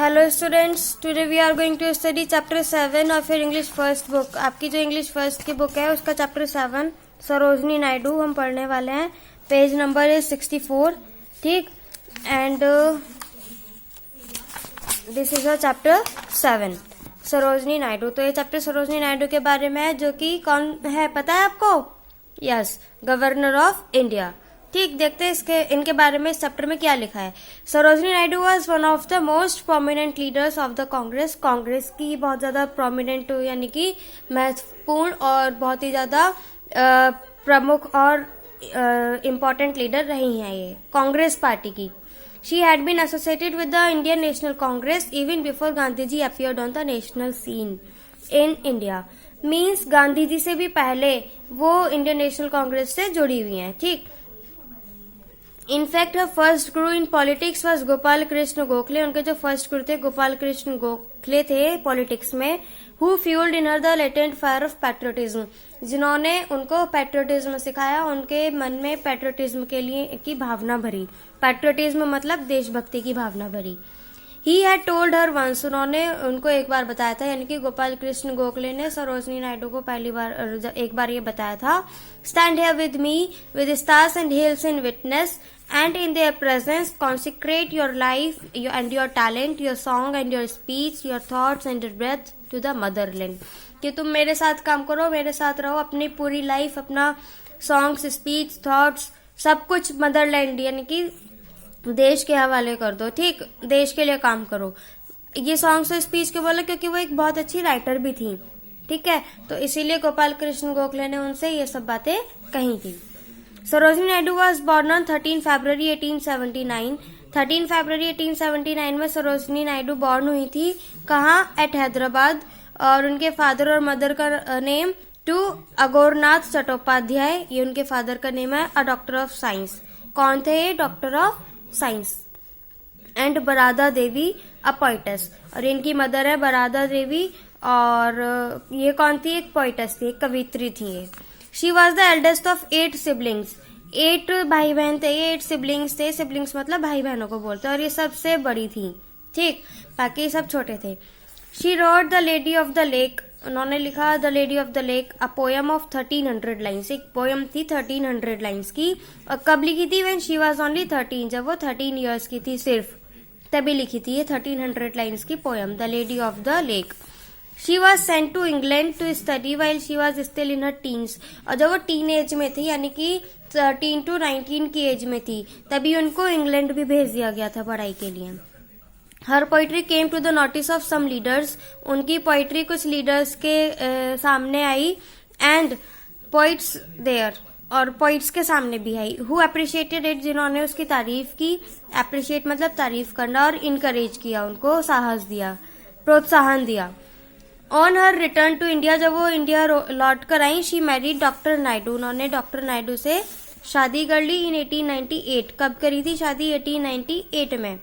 Hello students, today we are going to study chapter 7 of your English first book. आपकी जो English first की book है उसका chapter 7 Sarojini Naidu हम पढ़ने वाले हैं। पेज नंबर इज 64, ठीक। And this is a chapter 7 Sarojini Naidu. तो ये चैप्टर सरोजनी नायडू के बारे में है, जो कि कौन है पता है आपको? Yes, governor of India. ठीक, देखते हैं इनके बारे में इस चैप्टर में क्या लिखा है। Sarojini Naidu was one of the most prominent leaders of the Congress. Congress की बहुत ज्यादा प्रोमिनेंट यानी कि महत्वपूर्ण और बहुत ही ज्यादा प्रमुख और इम्पोर्टेंट लीडर रही हैं ये कांग्रेस पार्टी की। She had been associated with the Indian National Congress even before Gandhi ji appeared on the national scene in India. Means Gandhi ji से भी पहले वो इंडियन नेशनल कांग्रेस से जुड़ी हुई हैं, ठीक। In fact first Guru in politics was Gopal Krishna Gokhale. उनके जो फर्स्ट गुरु थे गोपाल कृष्ण गोखले थे पॉलिटिक्स में। Who fuelled in her the latent fire of patriotism, जिन्होंने उनको पैट्रियोटिज्म सिखाया, उनके मन में पैट्रियोटिज्म के लिए की भावना भरी। पैट्रियोटिज्म मतलब देशभक्ति की भावना भरी। He had told her once, उन्होंने उनको एक बार बताया था, यानी कि गोपाल कृष्ण गोखले ने सरोजनी नायडू को एक बार ये बताया था। Stand here with me with stars and hills in witness and in their presence consecrate your life and your talent, your song and your speech, your thoughts and your breath to the motherland। कि तुम मेरे साथ काम करो, मेरे साथ रहो, अपनी पूरी लाइफ, अपना सॉन्ग्स, स्पीच, थॉट्स, सब कुछ मदरलैंड यानी कि देश के हवाले कर दो, ठीक। देश के लिए काम करो। ये सॉन्ग्स और स्पीच के बोला क्योंकि वो एक बहुत अच्छी राइटर भी थी, ठीक है। तो इसीलिए गोपाल कृष्ण गोखले ने उनसे ये सब बातें कही थी। Sarojini Naidu was born on 13 फरवरी 1879। 13 फरवरी 1879 में सरोजनी नायडू बॉर्न हुई थी। कहाँ? एट हैदराबाद। और उनके फादर और मदर का नेम टू अगोरनाथ चट्टोपाध्याय, ये उनके फादर का नेम है। A doctor of science. कौन थे ये? Doctor of science. And Barada Devi a poetess, और इनकी मदर है बरादा देवी, और ये कौन थी? एक पोइटस थी, एक कवित्री थी ये। She was the eldest of 8 siblings. 8 भाई बहन थे, 8 सिबलिंग्स थे। सिबलिंग्स मतलब भाई बहनों को बोलते हैं, और ये सबसे बड़ी थी, ठीक। बाकी सब छोटे थे। She wrote the lady of the lake, उन्होंने लिखा the lady of the lake, a poem of 1300 lines. एक पोयम थी 1300 लाइन्स की। और कब लिखी थी? व्हेन शी वॉज ओनली 13, जब वो 13 ईयर्स की थी सिर्फ, तभी लिखी थी ये 1300 लाइन्स की poem, the lady of the lake. She was sent to England to study while she was still in her teens। और जब वो टीन एज में थी, यानी कि 13 to 19 की एज में थी, तभी उनको इंग्लैंड भी भेज दिया गया था पढ़ाई के लिए। Her poetry came to the notice of some leaders, उनकी पोइट्री कुछ लीडर्स के सामने आई। एंड पोइट्स देयर, और पोइट्स के सामने भी आई। हु अप्रिशिएटेड इट, जिन्होंने उसकी तारीफ की। अप्रिशिएट मतलब तारीफ करना, और इनकरेज किया, उनको साहस दिया, प्रोत्साहन दिया। On her return to India, जब वो इंडिया लौट कर आई, शी मैरिड डॉक्टर नायडू, उन्होंने डॉक्टर नायडू से शादी कर ली इन 1898। कब करी थी शादी? 1898 में।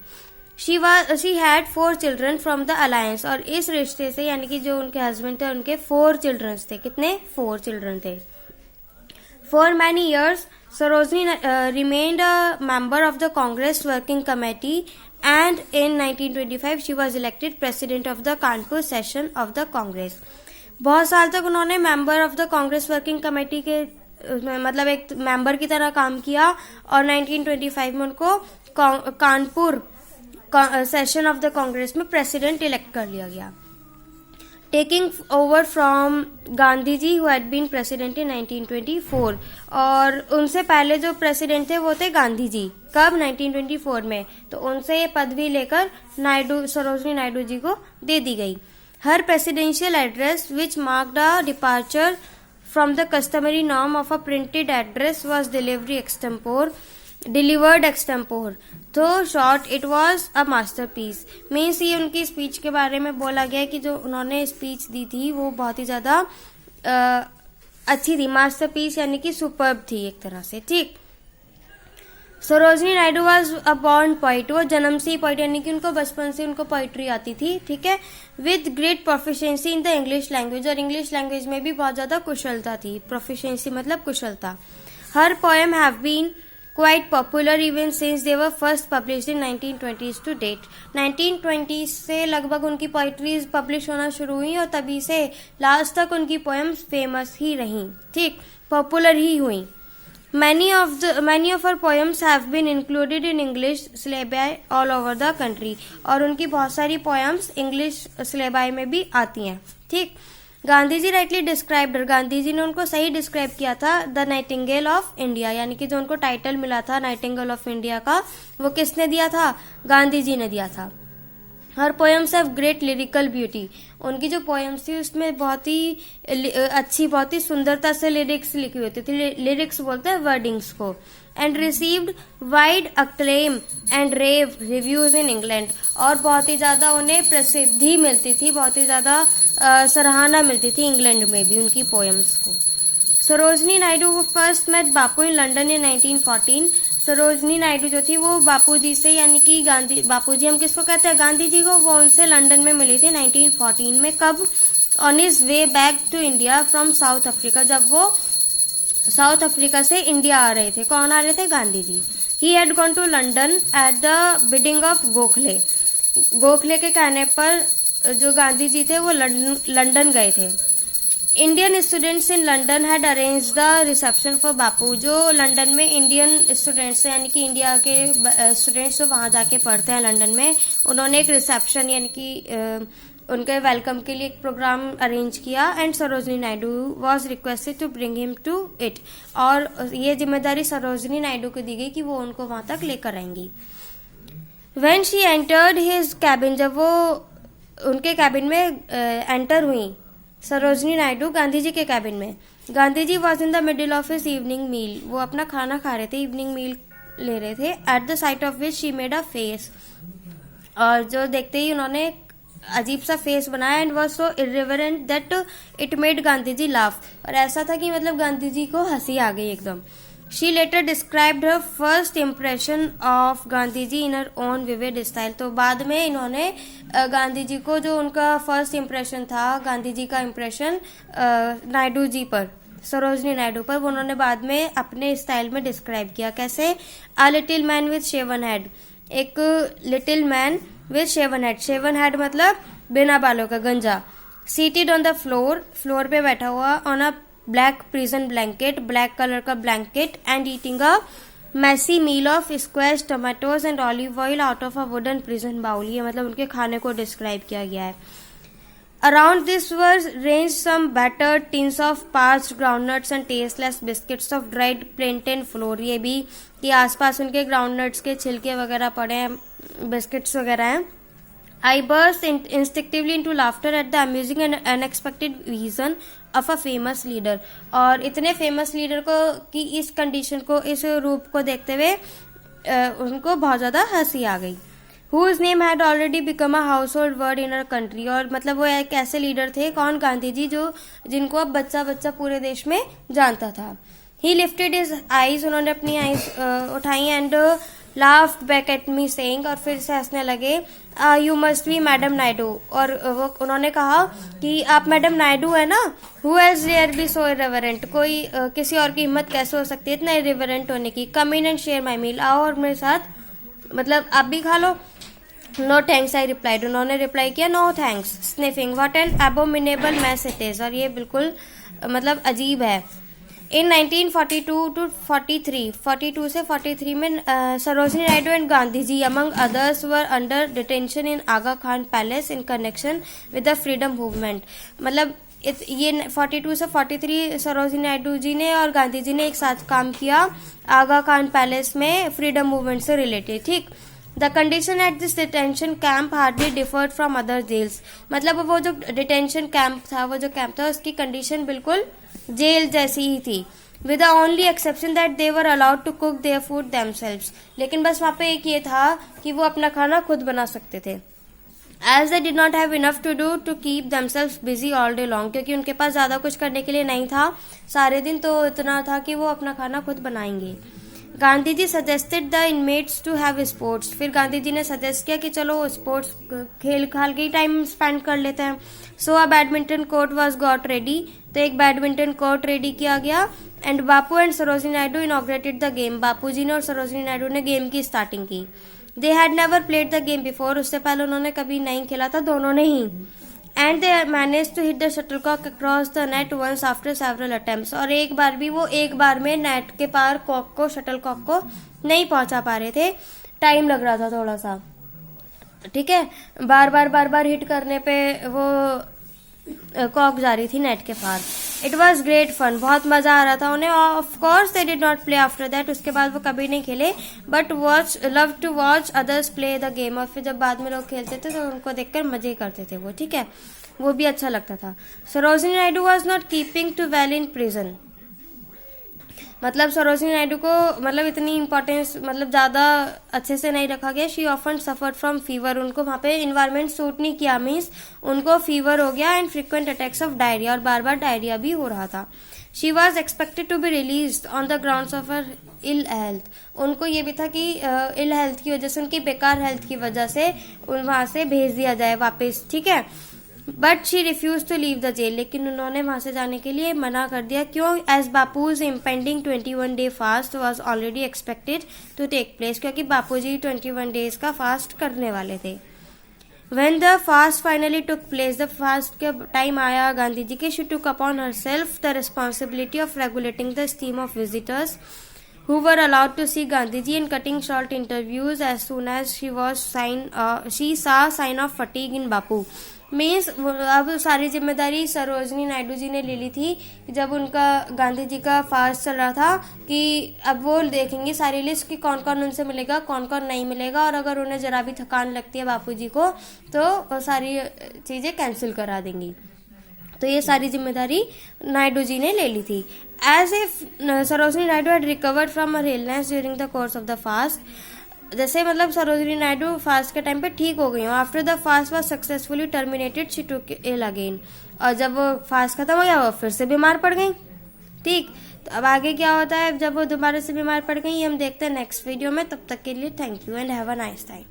She had 4 children from the alliance, और इस रिश्ते से यानी कि जो उनके हस्बैंड थे उनके 4 चिल्ड्रन थे। कितने? 4 चिल्ड्रन थे। For many years Sarojini remained a member of the Congress Working Committee, and in 1925 she was elected president of the Kanpur session of the Congress। बहुत साल तक उन्होंने member of the Congress working committee के मतलब एक मेंबर की तरह काम किया, और 1925 में उनको Kanpur session of the Congress में प्रेसिडेंट इलेक्ट कर लिया गया। Taking over from Gandhi ji who had been president in 1924। और उनसे पहले जो प्रेसिडेंट थे वो थे गांधी जी। कब? 1924 में। तो उनसे ये पदवी लेकर सरोजनी नायडू जी को दे दी गई। Her presidential address which marked a departure from the customary norm of a printed address was delivered extempore. तो short it was a masterpiece. Means ये उनकी स्पीच के बारे में बोला गया कि जो उन्होंने स्पीच दी थी वो बहुत ही ज्यादा अच्छी थी। मास्टरपीस यानी कि सुपर्ब थी एक तरह से, ठीक। Sarojini Naidu was a born poet, वो जन्म से ही पोइट, यानी कि उनको बचपन से उनको पोइट्री आती थी, ठीक है। With great proficiency in the English language, और इंग्लिश लैंग्वेज में भी बहुत ज्यादा कुशलता थी। प्रोफिशिएंसी मतलब कुशलता। Her poem have been quite popular even since they were first published in 1920s to date. 1920s से लगभग उनकी पोइट्रीज पब्लिश होना शुरू हुई और तभी से लास्ट तक उनकी पोएम्स फेमस ही रहीं, ठीक, पॉपुलर ही हुई. Many of her poems have been included in English syllabi all over the country. और उनकी बहुत सारी poems English syllabi में भी आती हैं, ठीक. गांधी जी राइटली डिस्क्राइब्ड, गांधी जी ने उनको सही डिस्क्राइब किया था, द नाइटिंगेल ऑफ इंडिया, यानी कि जो उनको टाइटल मिला था नाइटिंगेल ऑफ इंडिया का, वो किसने दिया था? गांधी जी ने दिया था. Her poems have great lyrical beauty. उनकी जो पोएम्स थी उसमें बहुत ही अच्छी, बहुत ही सुंदरता से लिरिक्स लिखी होती थी. लिरिक्स बोलते हैं वर्डिंग्स को. And received wide acclaim and rave reviews in England. और बहुत ही ज्यादा उन्हें प्रसिद्धि मिलती थी, बहुत ही ज्यादा सराहना मिलती थी इंग्लैंड में भी उनकी पोएम्स को. Sarojini Naidu first met Bapu in London in 1914. Sarojini Naidu जो थी वो बापूजी से, यानी कि बापूजी हम किसको कहते हैं? गांधी जी को. वो उनसे लंदन में मिली थी 1914 में. कब? On his way back to India from South Africa. जब वो साउथ अफ्रीका से इंडिया आ रहे थे. कौन आ रहे थे? Gandhi ji. He had gone to London at the bidding of Gokhale. Gokhale के कहने पर जो गांधी जी थे वो लंदन गए थे. Indian students in London had arrange the reception for Bapu. जो लंदन में इंडियन स्टूडेंट्स, यानी कि इंडिया के स्टूडेंट्स जो वहां जाके पढ़ते हैं लंदन में, उन्होंने एक रिसेप्शन यानी कि उनके वेलकम के लिए एक प्रोग्राम अरेंज किया. And Sarojini Naidu was requested to bring him to it. और ये जिम्मेदारी सरोजनी नायडू को दी गई कि वो उनको वहां तक लेकर आएंगी. When she entered his cabin, जब वो उनके कैबिन में एंटर हुई सरोजनी नायडू गांधी जी के कैबिन में. Gandhi ji was in the middle of his evening meal. वो अपना खाना खा रहे थे, इवनिंग मील ले रहे थे. At the sight of which she made a face. और जो देखते ही उन्होंने अजीब सा फेस बनाया. And was so irreverent that it made Gandhi ji laugh. और ऐसा था कि मतलब गांधी जी को हंसी आ गई एकदम. She later described her first impression of Gandhi ji in her own vivid style. तो बाद में इन्होंने गांधी जी को, जो उनका फर्स्ट इम्प्रेशन था, गांधी जी का इम्प्रेशन नायडू जी पर, सरोजनी नायडू पर, वो उन्होंने बाद में अपने स्टाइल में डिस्क्राइब किया. कैसे? A little man with shaven head. एक little man with shaven head. Shaven head मतलब बिना बालों का, गंजा. Seated on the floor. Floor पे बैठा हुआ. On a black prison blanket. Black colour का blanket. And eating a messy meal of squash tomatoes and olive oil out of a wooden prison bowl. ये मतलब उनके खाने को डिस्क्राइब किया गया है. Around this were range some battered tins of parched groundnuts and tasteless biscuits of dried plantain flour. ये भी कि आसपास उनके ग्राउंडनट्स के छिलके वगैरह पड़े हैं, बिस्किट्स वगैरह हैं. I burst instinctively into laughter at the amusing and unexpected vision of a famous leader. और इतने फेमस लीडर को कि इस कंडीशन को, इस रूप को देखते हुए उनको बहुत ज्यादा हंसी आ गई. Whose name had already become a household word in our country. और मतलब वो एक ऐसे लीडर थे, कौन? गांधी जी, जो जिनको अब बच्चा बच्चा पूरे देश में जानता था. He lifted his eyes. उन्होंने अपनी आईज उठाई. And laughed back at me saying, और फिर से हंसने लगे, you must be madam Naidu. और वो उन्होंने कहा कि आप मैडम नायडू है ना. Who else dare be so irreverent. कोई किसी और की हिम्मत कैसे हो सकती है इतना irreverent होने की. Come in and share my meal. आओ और मेरे साथ, मतलब आप भी खा लो. No thanks I replied. उन्होंने रिप्लाई किया no thanks. Sniffing. What an abominable mess it is. और ये बिल्कुल मतलब अजीब है. इन 1942 to 43, 42 से 43 में Sarojini Naidu and Gandhi ji among others were under detention in Aga Khan palace in connection with the freedom movement. मतलब ये 42 से 43 सरोजनी नायडू जी ने और गांधी जी ने एक साथ काम किया आगा खान पैलेस में फ्रीडम मूवमेंट से रिलेटेड. ठीक. The condition at this detention camp hardly differed from other jails. मतलब वो जो डिटेंशन कैंप था, वो जो कैंप था, उसकी कंडीशन बिल्कुल जेल जैसी ही थी. With the only exception that they were allowed to cook their food themselves. लेकिन बस वहां पे एक ये था कि वो अपना खाना खुद बना सकते थे. As they did not have enough to do to keep themselves busy all day long. क्योंकि उनके पास ज्यादा कुछ करने के लिए नहीं था सारे दिन, तो इतना था कि वो अपना खाना खुद बनाएंगे. Gandhi ji suggested the inmates to have sports, फिर गांधी जी ने सजेस्ट किया कि चलो स्पोर्ट्स खेल खाल के ही टाइम स्पेंड कर लेते हैं. So a badminton court was got ready, तो एक बैडमिंटन कोर्ट रेडी किया गया. And Bapu and Sarojini Naidu inaugurated the game, Bapu ji ने और सरोजिनी नायडू ने गेम की स्टार्टिंग की. They had never played the game before, उससे पहले उन्होंने कभी नहीं खेला था दोनों ने ही. And they manage to hit the shuttlecock across the net once after several attempts, और एक बार भी वो एक बार में नेट के पार कॉक को शटलकॉक को नहीं पहुंचा पा रहे थे, टाइम लग रहा था थोड़ा सा. ठीक है, बार बार हिट करने पे वो कॉक जा रही थी नेट के पार. इट वॉज ग्रेट फन, बहुत मजा आ रहा था उन्हें. Of course they did not play after that, उसके बाद वो कभी नहीं खेले. But love to watch others play the game, और फिर जब बाद में लोग खेलते थे तो उनको देखकर मजे करते थे वो. ठीक है, वो भी अच्छा लगता था. Sarojini Naidu was not keeping too well in prison, मतलब सरोजिनी नायडू को मतलब इतनी इंपॉर्टेंस मतलब ज्यादा अच्छे से नहीं रखा गया. She often suffered from fever, उनको वहां पे इन्वायरमेंट सूट नहीं किया, मीन्स उनको फीवर हो गया. And frequent attacks of diarrhoea, और बार बार डायरिया भी हो रहा था. She was expected to be release on the grounds of her ill health, उनको ये भी था कि इल हेल्थ की वजह से, उनकी बेकार हेल्थ की वजह से वहां से भेज दिया जाए वापस. ठीक है, but she refuse to leave the jail, लेकिन उन्होंने वहां से जाने के लिए मना कर दिया. क्यों? As Bapu's impending 21 day fast was already expected to take place, क्योंकि बापूजी 21 डेज का फास्ट करने वाले थे. When the fast finally took place, the fast के टाइम आया गांधी जी के, she took upon herself the responsibility of regulating the stream of visitors who were allowed to see Gandhiji and cutting short interviews as soon as she saw sign of fatigue in Bapu. Means अब सारी जिम्मेदारी सरोजिनी नायडू जी ने ले ली थी. जब उनका गांधी जी का फास्ट चल रहा था कि अब वो देखेंगे सारी लिस्ट कि कौन कौन उनसे मिलेगा, कौन कौन नहीं मिलेगा, और अगर उन्हें जरा भी थकान लगती है बापू जी को तो सारी चीजें कैंसिल करा देंगी. तो ये सारी जिम्मेदारी नायडू जी ने ले ली थी. As if Sarojini Naidu had recovered from her illness during the course of the fast, जैसे मतलब सरोजिनी नायडू फास्ट के टाइम पे ठीक हो गई हो. After the fast was successfully terminated she took ill again, और जब वो फास्ट खत्म हो गया वो फिर से बीमार पड़ गई. ठीक, तो अब आगे क्या होता है जब वो दोबारा से बीमार पड़ गई, हम देखते हैं नेक्स्ट वीडियो में. तब तक के लिए thank you and have a nice time.